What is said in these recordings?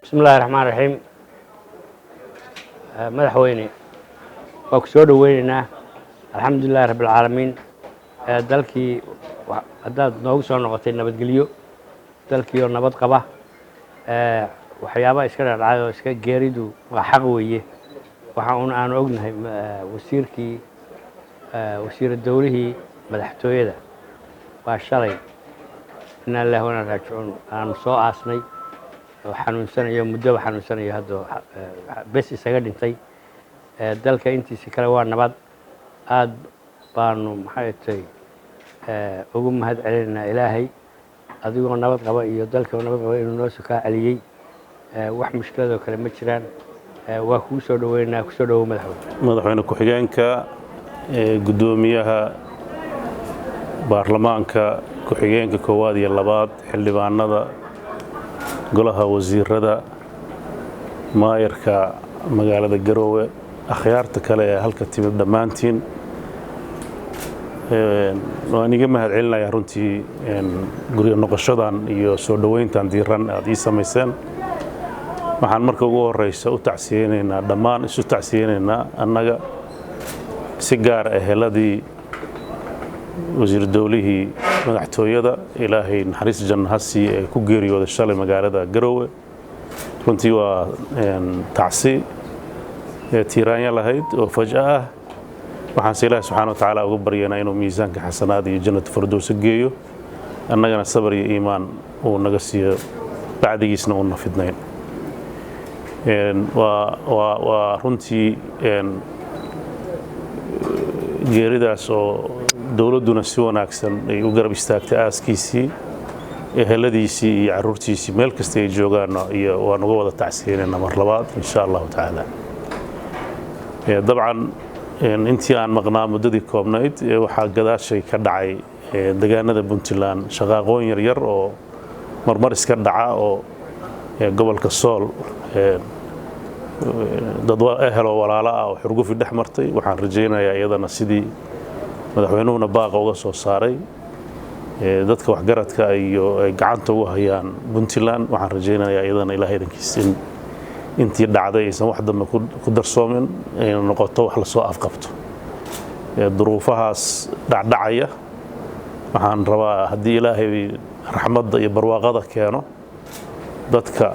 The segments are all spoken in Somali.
بسم الله الرحمن الرحيم مدحويني وكسو دويننا الحمد لله رب العالمين dalkii hadaad noogu soo noqotay nabadgelyo dalkii oo nabad qaba waxyaabo iska dhacay oo iska geeridu waa xaq weeye waxa aan ognahay wasiir dawlihii madaxtooyada waa shalay inna lillahi wa inna ilaihi raaji'uun aan soo aasnay xanuunsanayo muddo xanuunsanayo hadda bes isaga dhintay dalka intiisa kale waa nabad aad baanu maxay tahay ugu mahad celinaa ilaahay adigoo nabad qaba iyo dalka nabad qaba inuu noo soo ka celiyay wax mushkilad oo kale ma jiraan waa ku soo dhaweynaa ku soo dhawo madaxweyne ku-xigeenka gudoomiyaha baarlamaanka ku-xigeenka koowaad iyo labaad xildhibaanada golaha wasiirada maayarka magaalada Garowe akhyaarta kale ee halka timid dhamaantiin waan iga mahad celinayaa runtii guriga noqoshadan iyo soo dhaweyntan diiran aad ii samayseen waxaan marka ugu horeysa u tacsiyeenaynaa dhammaan isu tacsiyeenaynaa annaga si gaar ah heladii wasiir dawlihii madaxtooyada ilaahay naxariis janno ha siiyo ee ku geeriyooday shalay magaalada Garowe runtii waa tacsi tiiraanya lahayd oo fajaa ah waxaan ilaahay subxaanahu wa ta'aala ugu baryaynaa inuu miisaanka xasanaad iyo jannada firdawsa geeyo annagana sabar iyo iimaan uu naga siiyo bacdigiisna uu nafidnayn waa runtii geeridaas oo dawladuna si wanaagsan ay u garab istaagtay aaskiisii eheladiisii iyo caruurtiisii meel kasta ay joogaan iyo waan uga wada tacsiyeynaa mar labaad insha Allah ta'ala dabcan intii aan maqnaa muddadii koobnayd waxaa gadaashay ka dhacay deegaanada Puntland shaqaaqooyin yar yar oo marmar iska dhaca oo gobolka Sool dad ehelo walaalo ah oo xurgufi dhex martay waxaan rajaynayaa iyadana sidii madaxweynuhuna baaqa uga soo saaray dadka waxgaradka iyo ay gacanta ugu hayaan Puntland waxaan rajaynayaa iyadana ilaahay idinkiisa intii dhacday aysan wax dambe ku darsoomin ay noqoto wax la soo afqabto duruufahaas dhacaya waxaan rabaa haddii ilaahay raxmadda iyo barwaaqada keeno dadka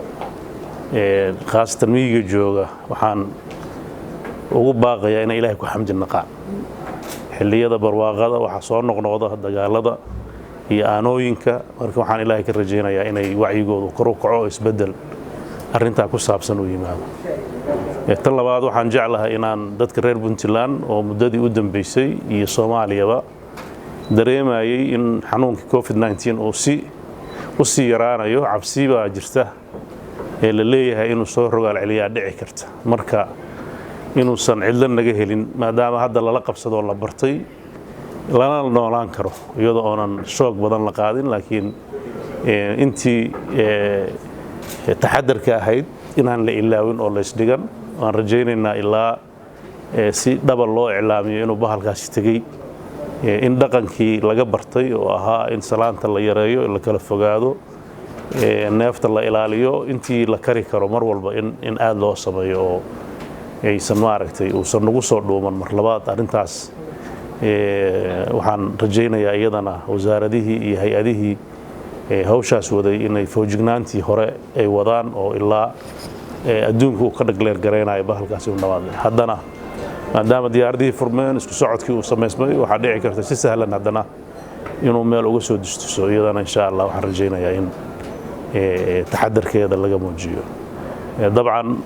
khaasatan miyiga jooga waxaan ugu baaqayaa inay ilaahay ku xamdi naqaan xilliyada barwaaqada waxa soo noqnoqda dagaalada iyo aanooyinka marka waxaan ilaahay ka rajaynayaa inay wacyigoodu kor u kaco isbedel arrinta ku saabsan u yimaado tan labaad waxaan jeclahay inaan dadka reer Puntland oo muddadii u dambeysay iyo Soomaaliyaba dareemayay in xanuunka COVID-19 uu si yaraanayo cabsi baa jirta ee la leeyahay inuu soo rogaal celiyaa dhici karta marka inuusan cidla naga helin maadaama hadda lala qabsado la bartay lana noolaan karo iyadoo oonan shoog badan la qaadin laakiin intii taxadarka ahayd inaan la ilaawin oo la isdhigan waan rajaynaynaa ilaa si dhaba loo iclaamiyo inuu bahalkaasi tagay in dhaqankii laga bartay oo ahaa in salaanta la yareeyo la kala fogaado neefta la ilaaliyo intii la kari karo mar walba in aad loo sameeyo oo aysan maaragtay uusan nagu soo dhuuman mar labaad arrintaas waxaan rajaynayaa iyadana wasaaradihii iyo hay-adihii hawshaas waday inay foojignaantii hore ay wadaan oo ilaa adduunku ka dhagleer gareynayo bahalkaasi u nabaad haddana maadaama diyaaradihii furmeen isku socodkii uu sameysmay waxaa dhici karta si sahlan haddana inuu meel uga soo distuso iyadana insha Allah waxaan rajaynayaa in taxadarkeeda laga muujiyo dabcan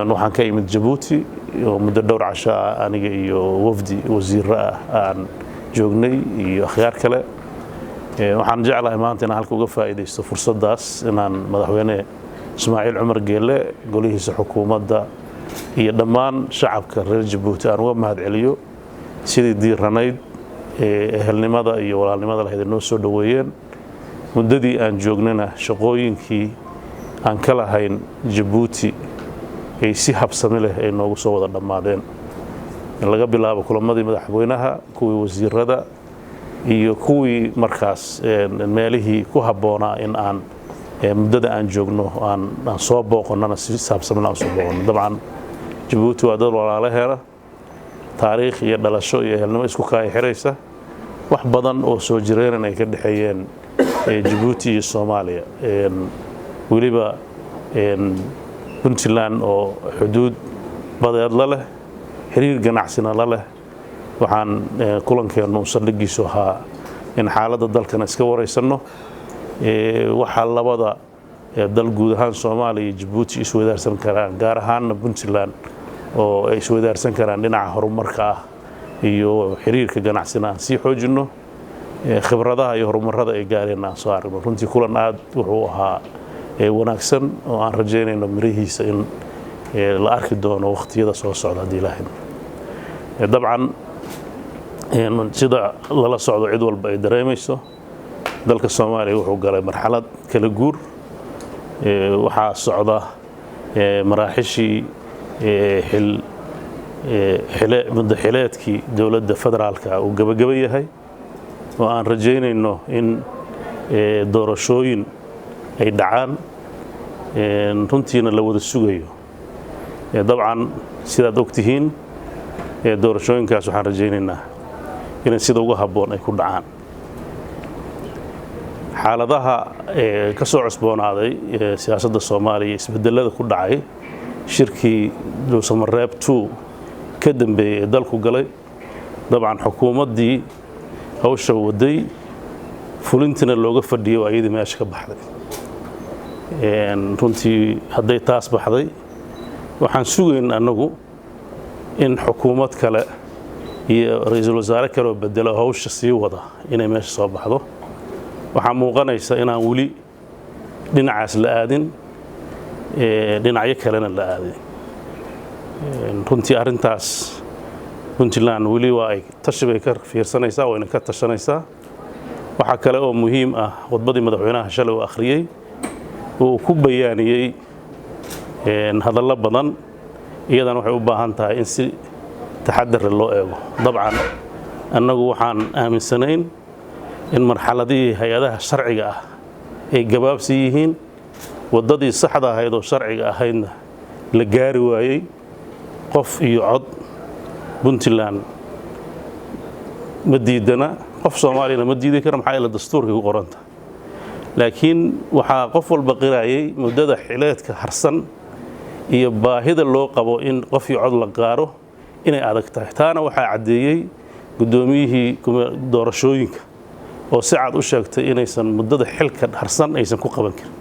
waxaan ka imid Djibouti oo muddo dhowr casho aniga iyo wafdi wasiirra aan joognay iyo akhyaar kale waxaan jeclahay maanta inaan halka uga faa'iideysto fursadaas inaan madaxweyne Ismaaciil Cumar Geelle golihiisa xukuumadda iyo dhammaan shacabka reer Djibouti aan uga mahad celiyo sidii diiranayd ehelnimada iyo walaalnimada lahayd noo soo dhaweeyeen muddadii aan joognana shaqooyinkii aan ka lahayn Djibouti ay si habsami leh ay noogu soo wada dhamaadeen laga bilaabo kulamadii madaxweynaha kuwii wasiirada iyo kuwii markaas meelihii ku habboonaa in aan muddada aan joogno aan soo booqonnana si saabsamana soo booqonno dabcan Djibouti waa dad walaalaheena taariikh iyo dhalasho iyo ehelnimo isku kaay xiraysa wax badan oo soo jireen ay ka dhaxeeyeen Djibouti iyo Soomaaliya waliba Puntland oo xuduud badeed la leh xiriir ganacsina la leh waxaan kulankeenu saldhigiisu ahaa in xaaladda dalkana iska wareysano waxa labada dal guud ahaan Soomaaliya iyo Djibouti is wadaarsan karaan gaar ahaan Puntland oo ay is wadaarsan karaan dhinaca horumarka ah iyo xiriirka ganacsina si xoojino khibradaha iyo horumarada ay gaareen aan soo aragno runtii kulan aad wuxuu ahaa wanaagsan oo aan rajeynayno mirihiisa in la arki doono waqtiyada soo socda hadii Ilaahay dabcan sida lala socdo cid walba ay dareemayso dalka Soomaaliya wuxuu galay marxalad kala guur waxa socda maraaxishii madaxweynaadkii dawladda federaalka uu gabagaba yahay oo aan rajeynayno in doorashooyin ay dhacaan runtiina la wada sugayo dabcan sidaad ogtihiin doorashooyinkaas waxaan rajeynaynaa in sida ugu habboon ay ku dhacaan xaaladaha ka soo cusboonaaday siyaasadda Soomaaliya isbedelada ku dhacay shirkii Dhuusamareeb 2 ka dambeeyay dalku galay dabcan xukuumaddii hawsha waday fulintina looga fadhiyo ayadii meesha ka baxday runtii hadday taas baxday waxaan sugayn anagu in xukuumad kale iyo ra'iisul wasaare kale oo bedelo hawsha sii wada inay meesha soo baxdo waxa muuqanaysa inaan wali dhinacaas la aadin dhinacyo kalena la aadin runtii arintaas Puntland wali waa ay tashbay ka fiirsanaysaa oo inay ka tashanaysaa waxa kale oo muhiim ah khudbadii madaxweynaha shalay oo akhriyay oo ku bayaaniyay hadallo badan iyadana waxay u baahan tahay in si taxaddar loo eego dabcan annagu waxaan aaminsanayn in marxaladii hay'adaha sharciga ah ay gabaabsi yihiin wadadii saxda ahayd oo sharciga ahaydna la gaari waayay qof iyo cod Puntland ma diidana qof Soomaaliya ma diidi karo maxay la dastuurka ku qoranta laakiin waxa qof walba qiraayay muddada xileedka harsan iyo baahida loo qabo in qof iyo cod la qaaro inay adag tahay taana waxa cadeeyay gudoomiyihii doorashooyinka oo si cad u sheegtay inaysan muddada xilka harsan aysan ku qaban karin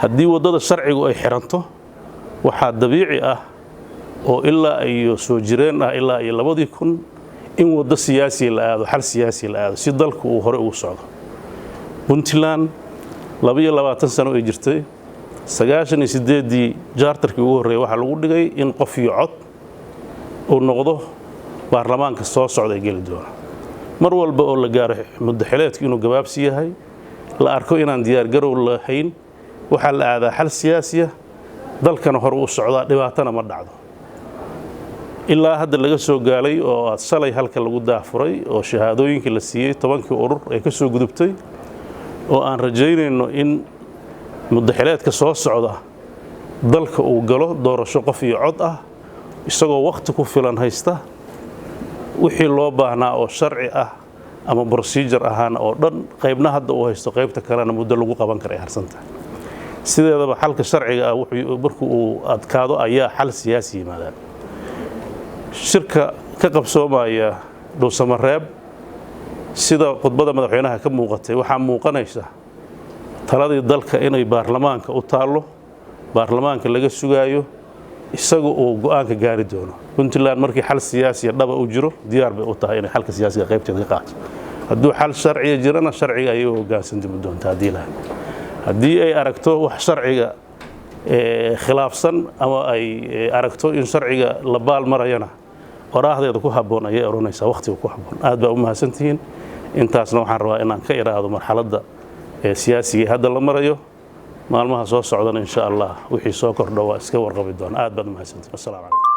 haddii wadada sharcigu ay xiranto waxa dabiici ah oo ilaa ay soo jireen ilaa ay 2000 in wada siyaasi la aado xal siyaasi la aado si dalku uu hore ugu socdo Puntland 22 sano ay jirtay 98 jaartarkii ugu horeeyay waxa lagu dhigay in qof iyo cod uu noqdo baarlamaanka soo socday gali doona mar walba oo la gaaro muddo xileedku inuu gabaabsi yahay la arko inaan diyaar garow lahayn waxa la aadaa xal siyaasi ah dalkana hore u socdaa dhibaatana ma dhacdo ilaa hadda laga soo gaalay oo salay halka lagu daafuray oo shahaadooyinka la siiyay 10 urur ay ka soo gudubtay oo aan rajeynayno in muddo xileedka soo socda dalka uu galo doorasho qof iyo cod ah isagoo waqti ku filan haysta wixii loo baahnaa oo sharci ah ama procedure ahaan oo dhan qaybna hadda uu haysto qaybta kalena muddo lagu qaban karo ay harsanta sideedaba xalka sharciga ah wuxuu markuu uu adkaado ayaa xal siyaasi yimaada shirka ka qabsoomaya Dhuusamareeb sida khudbada madaxweynaha ka muuqatay waxa muuqanaysa taladii dalka inay baarlamaanka u taalo baarlamaanka laga sugaayo isaga oo go'aanka gaari doono Puntland markii xal siyaasi dhaba u jiro diyaar bay u tahay inay xalka siyaasiga qaybteeda ka qaato hadduu xal sharci jirana sharciga ayuu hoggaansan doontaa haddii ay aragto wax sharciga khilaafsan ama ay aragto in sharciga la baal marayana waraahdeeda ku habboon ayay oranaysaa waqtiga ku habboon aad baa u mahadsantihiin intaasna waxaan rabaa inaan ka iraado marxaladda siyaasiga hadda la marayo maalmaha soo socdana insha Allah wixii soo kordho waa iska warqabi doona aad baa u mahadsantihiin assalamu alaykum